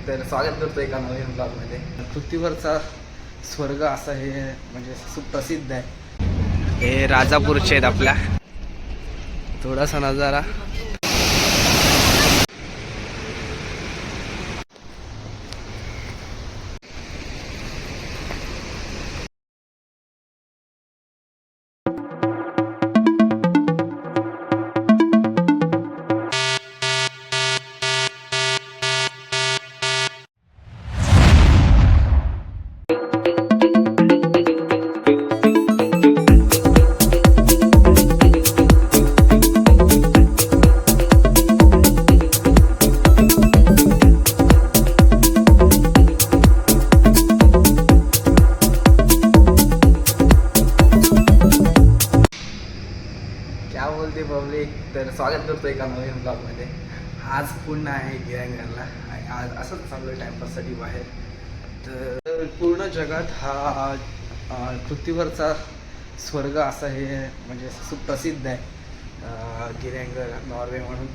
तर स्वागत करतो एका नवीन ब्लॉगमध्ये. पृथ्वीवरचा स्वर्ग असा हे म्हणजे सुप्रसिद्ध आहे. हे राजापूरचे आहेत आपल्या. थोडासा नजारा. क्या बोलते पब्लिक. तर स्वागत करतो एका नवीन ब्लॉगमध्ये. आज पुन्हा आहे गिरंगरला आणि आज असंच चालू आहे टाईमपाससाठी बाहेर. तर पूर्ण जगात हा पृथ्वीवरचा स्वर्ग असा हे म्हणजे सुप्रसिद्ध आहे गिरंगर नॉर्वे म्हणून.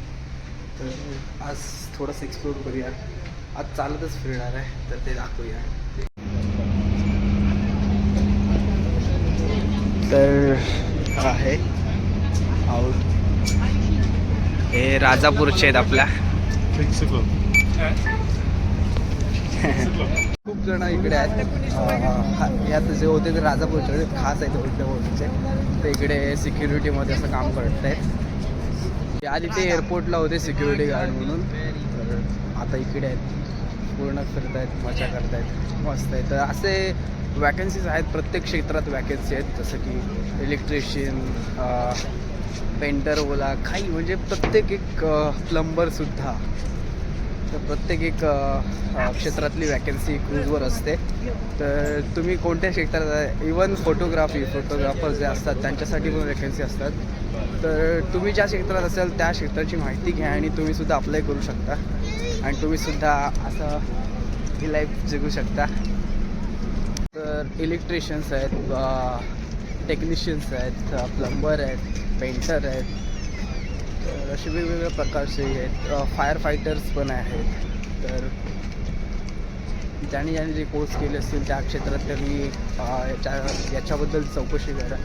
तर आज थोडंसं एक्सप्लोर करूया. आज चालतच फिरणार आहे तर ते दाखवूया. तर आहे आउट. हे राजापूरचे आहेत आपल्या. खूप जण इकडे आहेत. यात जे होते ते राजापूरचे खास आहेत ओळखीचे. ते इकडे सिक्युरिटीमध्ये असं काम करत आहेत. आधी ते एअरपोर्टला होते सिक्युरिटी गार्ड म्हणून. तर आता इकडे आहेत, पूर्ण फिरत आहेत, मजा करत आहेत, मस्त आहे. तर असे वॅकन्सीज आहेत, प्रत्येक क्षेत्रात वॅकन्सी आहेत. जसं की इलेक्ट्रिशियन, पेंटर बोला, काही म्हणजे प्रत्येक एक प्लंबरसुद्धा. तर प्रत्येक एक क्षेत्रातली वॅकन्सी क्रूजवर असते. तर तुम्ही कोणत्या क्षेत्रात आहे, इवन फोटोग्राफर जे असतात त्यांच्यासाठी पण वॅकन्सी असतात. तर तुम्ही ज्या क्षेत्रात असाल त्या क्षेत्राची माहिती घ्या आणि तुम्हीसुद्धा अप्लाय करू शकता आणि तुम्हीसुद्धा असं ही लाईफ जगू शकता. तर इलेक्ट्रिशियन्स आहेत, टेक्निशियन्स आहेत, प्लंबर आहेत, पेंटर आहेत. तर असे वेगवेगळ्या प्रकारचे आहेत. फायर फायटर्स पण आहेत. तर ज्यांनी जे कोर्स केले असतील त्या क्षेत्रात त्यांनी याच्याबद्दल चौकशी करा.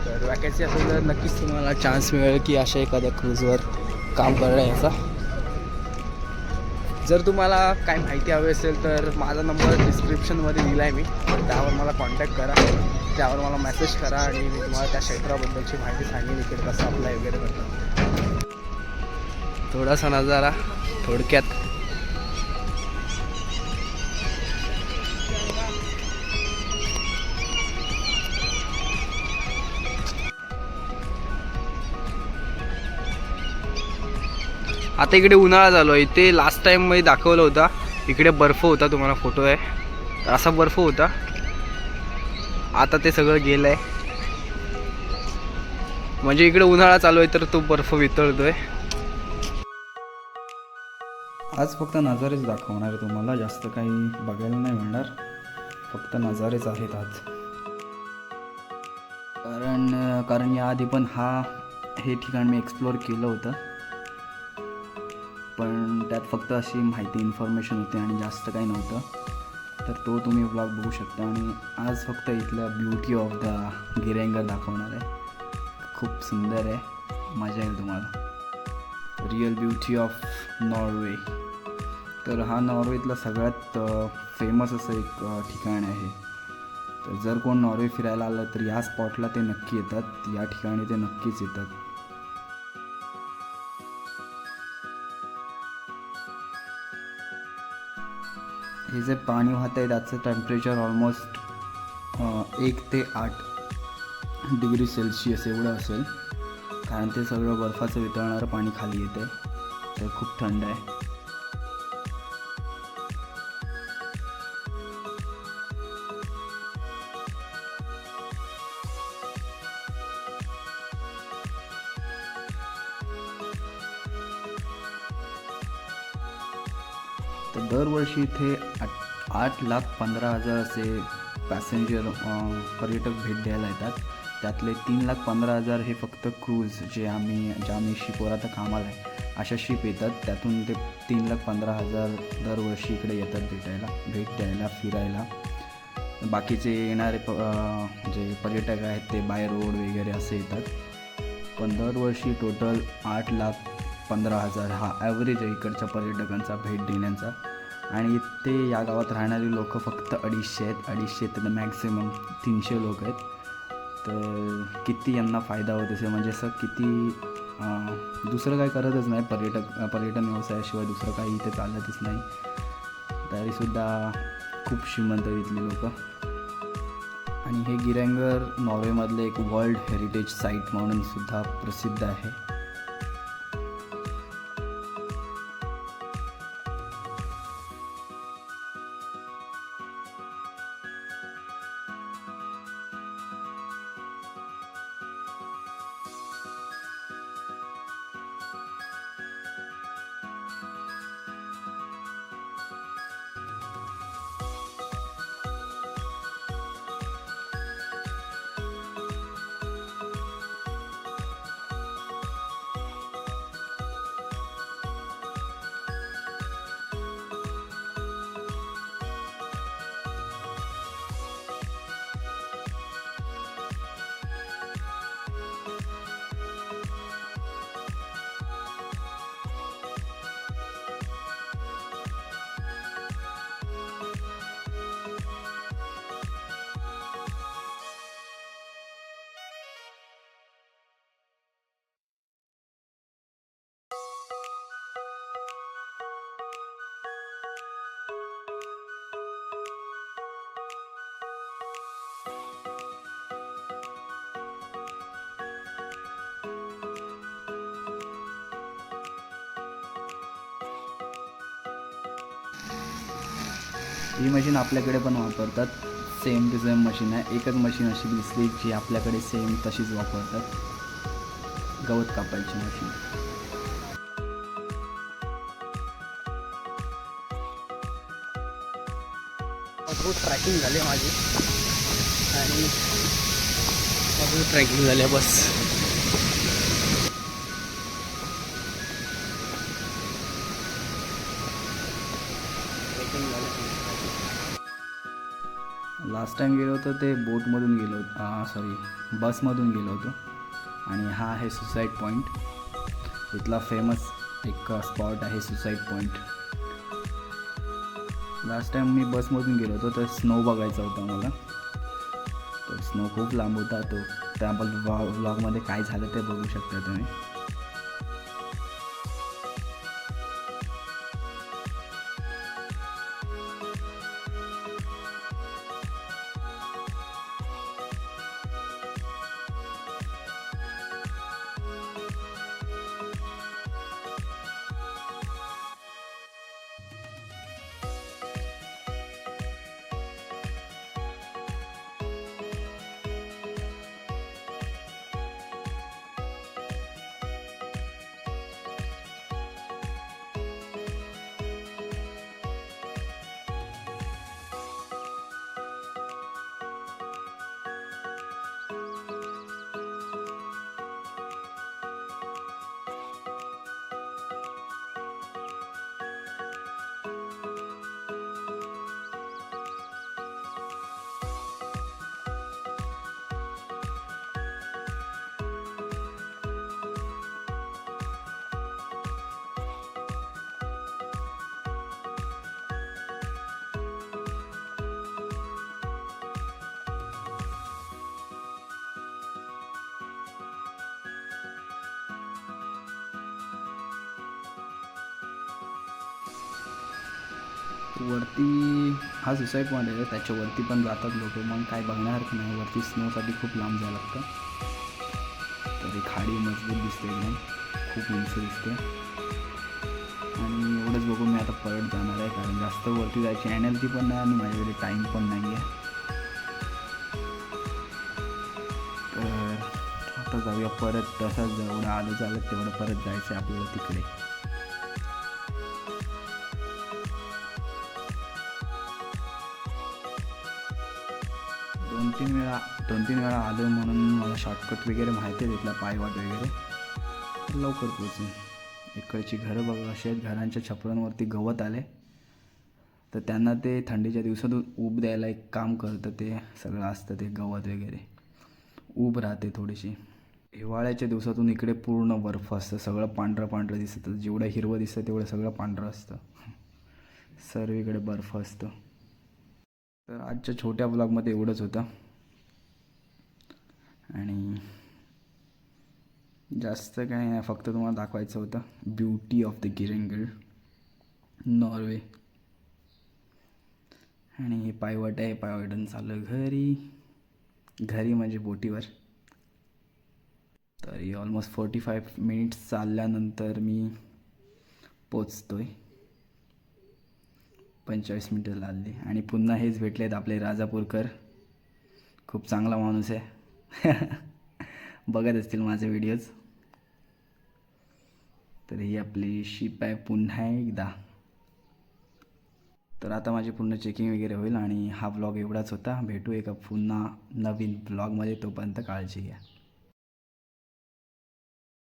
तर वॅकन्सी असेल तर नक्कीच तुम्हाला चान्स मिळेल की अशा एखाद्या क्रूजवर काम करण्याचा. जर तुम्हाला काय माहिती हवी असेल तर माझा नंबर डिस्क्रिप्शनमध्ये दिला आहे मी. तर त्यावर मला कॉन्टॅक्ट करा, त्यावर मला मेसेज करा आणि मी तुम्हाला त्या क्षेत्राबद्दलची माहिती सांगेन इकडे कसं अप्लाय वगैरे करतात. थोडासा नजारा थोडक्यात. आता इकडे उन्हाळा चालू आहे. इथे लास्ट टाइम मध्ये दाखवलं होता, इकडे बर्फ होता, तुम्हाला फोटो आहे असा बर्फ होता. आता ते सगळं गेलं आहे. म्हणजे इकडे उन्हाळा चालू आहे तर तो बर्फ वितळतोय. आज फक्त नजारेच दाखवणार तुम्हाला, जास्त काही बघायला नाही मिळणार, फक्त नजारेच आहेत आज. कारण याआधी पण हे ठिकाण मी एक्सप्लोअर केलं होतं, पण त्यात फक्त अशी माहिती इन्फॉर्मेशन होती आणि जास्त काही नव्हतं. तर तो तुम्ही व्लॉग बघू शकता. आणि आज फक्त इथलं ब्युटी ऑफ द गिरंगर दाखवणार आहे. खूप सुंदर आहे, मजा येईल तुम्हाला. Real beauty of Norway. तर हा नॉर्वेतला सगळ्यात फेमस असं एक ठिकाण आहे. तर जर कोण नॉर्वे फिरायला आलं तर या स्पॉटला ते नक्की येतात, या ठिकाणी ते नक्कीच येतात. हे जे पाणी वाहत आहे त्याचं टेम्परेचर ऑलमोस्ट 1 ते 8 डिग्री सेल्सिअस एवढं असेल, कारण ते सगळं बर्फाचं वितळणारं पाणी खाली येतं आहे. तर खूप थंड आहे. तर दरवर्षी इथे 8,15,000 असे पॅसेंजर पर्यटक भेट द्यायला येतात. त्यातले 3,15,000 हे फक्त क्रूज, जे आम्ही शिपोरात कामाला आहे अशा शिप येतात, त्यातून ते 3,15,000 दरवर्षी इकडे येतात भेट द्यायला, फिरायला. बाकीचे येणारे जे पर्यटक आहेत ते बाय रोड वगैरे असे येतात. पण दरवर्षी टोटल 8,15,000 हा ॲव्हरेज आहे इकडच्या पर्यटकांचा भेट देण्याचा. आणि ते या गावात राहणारी लोकं फक्त 250 आहेत. 250 तर मॅक्झिमम 300 लोक आहेत. तर किती यांना फायदा होत असेल, म्हणजे असं किती दुसरं काही करतच नाही, पर्यटन व्यवसायाशिवाय दुसरं काही इथे चालतच नाही. तरीसुद्धा खूप श्रीमंत इथली लोक. आणि हे गिरंगर नॉर्वेमधले एक वर्ल्ड हेरिटेज साईट म्हणून सुद्धा प्रसिद्ध आहे. ही मशीन आपल्याकडे पण वापरतात, सेम टू सेम मशीन आहे. एकच मशीन अशी दिसली जी आपल्याकडे सेम तशीच वापरतात, गवत कापायची मशीन. ट्रॅकिंग झाली माझी आणि ट्रॅकिंग झाली बस. लास्ट टाइम गेलो होतो ते बोटमधून गेलो होतो, बसमधून गेलो होतो. आणि हा आहे सुसाईड पॉईंट, इथला फेमस एक स्पॉट आहे सुसाईड पॉईंट. लास्ट टाइम मी बसमधून गेलो होतो तर स्नो बघायचा होता मला, तर स्नो खूप लांब होता. तो त्याबद्दल व्लॉगमध्ये काय झालं ते बघू शकता तुम्ही. वरती हा सुसाईड पॉईंट आहे, त्याच्यावरती पण जातात लोक, मग काय बघण्यासारखं नाही. वरती स्नोसाठी खूप लांब जायला लागतं. तर एक खाडी मजबूत दिसते, एकदम खूप उंच दिसते. आणि एवढंच बघून मी आता परत जाणार आहे, कारण जास्त वरती जायची एनर्जी पण नाही आणि माझ्याकडे टाईम पण नाही आहे. तर आता जाऊया परत, तसंच जेवढं आलं चालत तेवढं परत जायचं आहे आपल्याला तिकडे. दोन तीन वेळा आलो म्हणून मला शॉर्टकट वगैरे माहिती आहे, तिथला पायवाट वगैरे, लवकर पोहोचून इकडची घरं बघा अशी आहेत, घरांच्या छपरांवरती गवत आले, तर त्यांना ते थंडीच्या दिवसातून ऊब द्यायला एक काम करतं, ते सगळं असतं ते गवत वगैरे, ऊब राहते थोडीशी. हिवाळ्याच्या दिवसातून इकडे पूर्ण बर्फ असतं, सगळं पांढरं पांढरं दिसतं, जेवढं हिरवं दिसतं तेवढं सगळं पांढरं असतं, सर्व इकडे बर्फ असतं. तर आजच्या छोट्या ब्लॉगमध्ये एवढंच होतं आणि जास्त काही नाही, फक्त तुम्हाला दाखवायचं होतं ब्युटी ऑफ द गिरेंगल, नॉर्वे. आणि हे पायवाट आहे, पायवाटून चाललं घरी म्हणजे बोटीवर. तरी ऑलमोस्ट 45 मिनिट्स चालल्यानंतर मी पोचतो आहे. 45 मिनटं लागली आणि पुन्हा हेच भेटले आहेत आपले राजापूरकर. खूप चांगला माणूस आहे. बघत असतील माझे व्हिडिओज. तर ही आपली शिप आहे पुन्हा एकदा. तर आता माझी पूर्ण चेकिंग वगैरे होईल आणि हा ब्लॉग एवढाच होता. भेटू एका पुन्हा नवीन ब्लॉगमध्ये, तोपर्यंत काळजी घ्या.